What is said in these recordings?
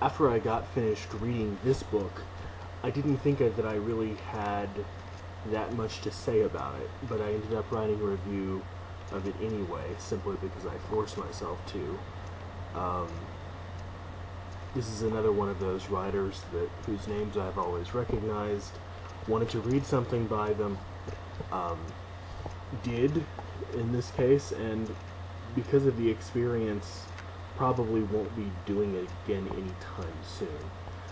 after I got finished reading this book, I didn't think that I really had that much to say about it, but I ended up writing a review of it anyway, simply because I forced myself to. Um, this is another one of those writers whose names I've always recognized, wanted to read something by them, um, did in this case, and because of the experience, probably won't be doing it again anytime soon.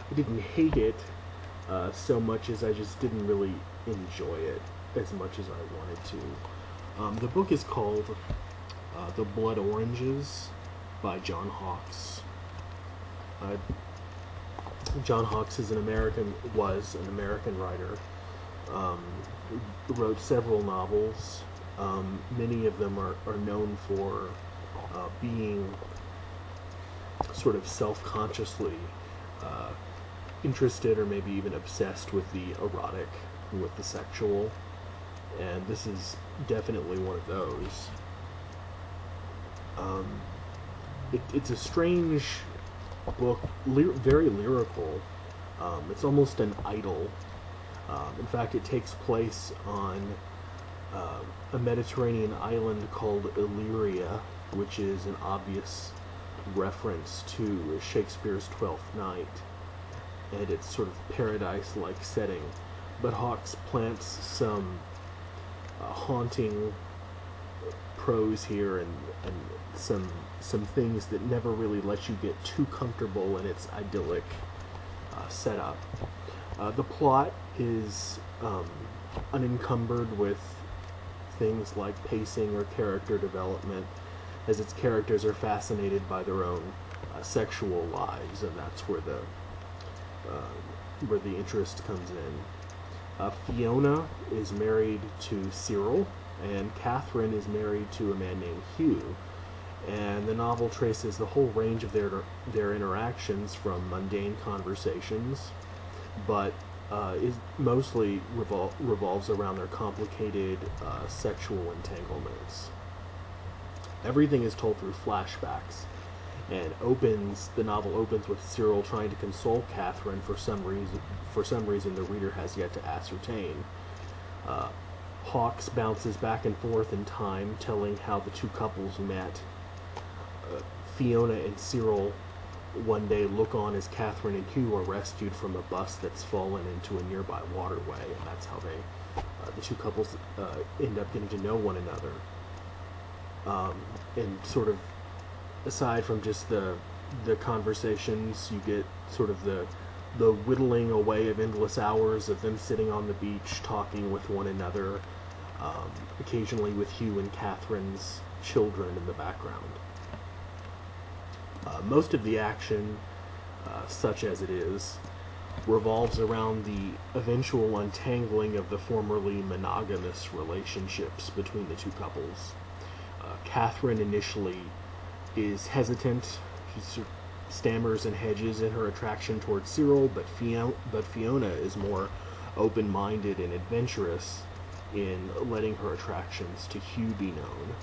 I didn't hate it so much as I just didn't really enjoy it as much as I wanted to. The book is called The Blood Oranges by John Hawkes. John Hawkes was an American writer. Wrote several novels. Many of them are known for being sort of self-consciously interested or maybe even obsessed with the erotic, with the sexual, and this is definitely one of those. It's a strange book, very lyrical. It's almost an idyll. In fact, it takes place on a Mediterranean island called Illyria, which is an obvious reference to Shakespeare's Twelfth Night, and it's sort of paradise-like setting. But Hawkes plants some haunting prose here and some things that never really let you get too comfortable in its idyllic setup. The plot is unencumbered with things like pacing or character development, as its characters are fascinated by their own sexual lives, and that's where the interest comes in. Fiona is married to Cyril, and Catherine is married to a man named Hugh. And the novel traces the whole range of their interactions, from mundane conversations, but it mostly revolves around their complicated sexual entanglements. Everything is told through flashbacks, and the novel opens with Cyril trying to console Catherine for some reason the reader has yet to ascertain. Hawkes bounces back and forth in time, telling how the two couples met. Fiona and Cyril one day look on as Catherine and Hugh are rescued from a bus that's fallen into a nearby waterway, and that's how the two couples end up getting to know one another. And sort of aside from just the conversations, you get sort of the whittling away of endless hours of them sitting on the beach talking with one another, occasionally with Hugh and Catherine's children in the background. Most of the action, such as it is, revolves around the eventual untangling of the formerly monogamous relationships between the two couples. Catherine initially is hesitant. She stammers and hedges in her attraction towards Cyril, but Fiona is more open-minded and adventurous in letting her attractions to Hugh be known.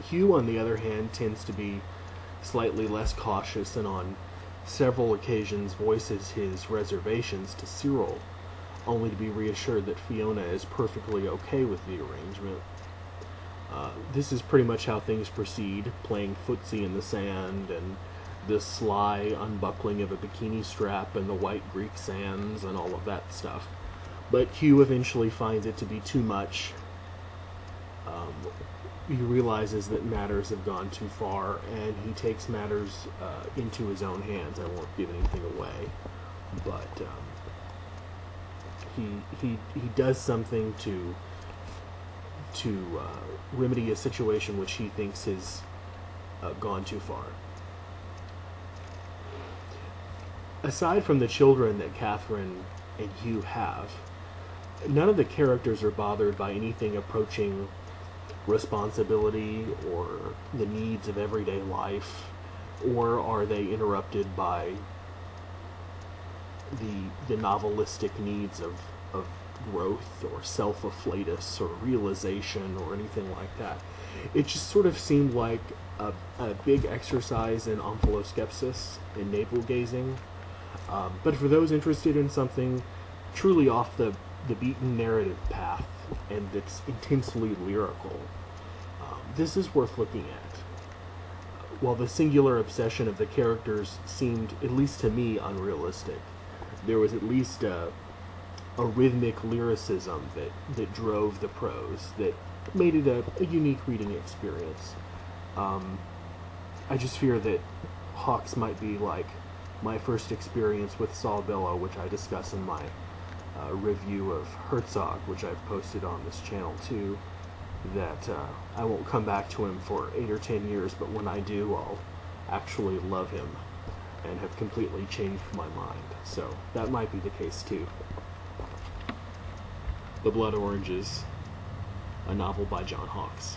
Hugh, on the other hand, tends to be slightly less cautious, and on several occasions voices his reservations to Cyril, only to be reassured that Fiona is perfectly okay with the arrangement. This is pretty much how things proceed, playing footsie in the sand, and the sly unbuckling of a bikini strap in the white Greek sands, and all of that stuff. But Hugh eventually finds it to be too much. He realizes that matters have gone too far, and he takes matters into his own hands. I won't give anything away, but he does something to remedy a situation which he thinks has gone too far. Aside from the children that Catherine and Hugh have, none of the characters are bothered by anything approaching responsibility or the needs of everyday life, or are they interrupted by the novelistic needs of growth or self-afflatus or realization or anything like that. It just sort of seemed like a big exercise in omphaloskepsis, in navel-gazing. But for those interested in something truly off the beaten narrative path and that's intensely lyrical, this is worth looking at. While the singular obsession of the characters seemed, at least to me, unrealistic, there was at least a rhythmic lyricism that drove the prose, that made it a unique reading experience. I just fear that Hawks might be like my first experience with Saul Bellow, which I discuss in my review of Herzog, which I've posted on this channel too, that I won't come back to him for 8 or 10 years, but when I do, I'll actually love him and have completely changed my mind. So that might be the case too. The Blood Oranges, a novel by John Hawkes.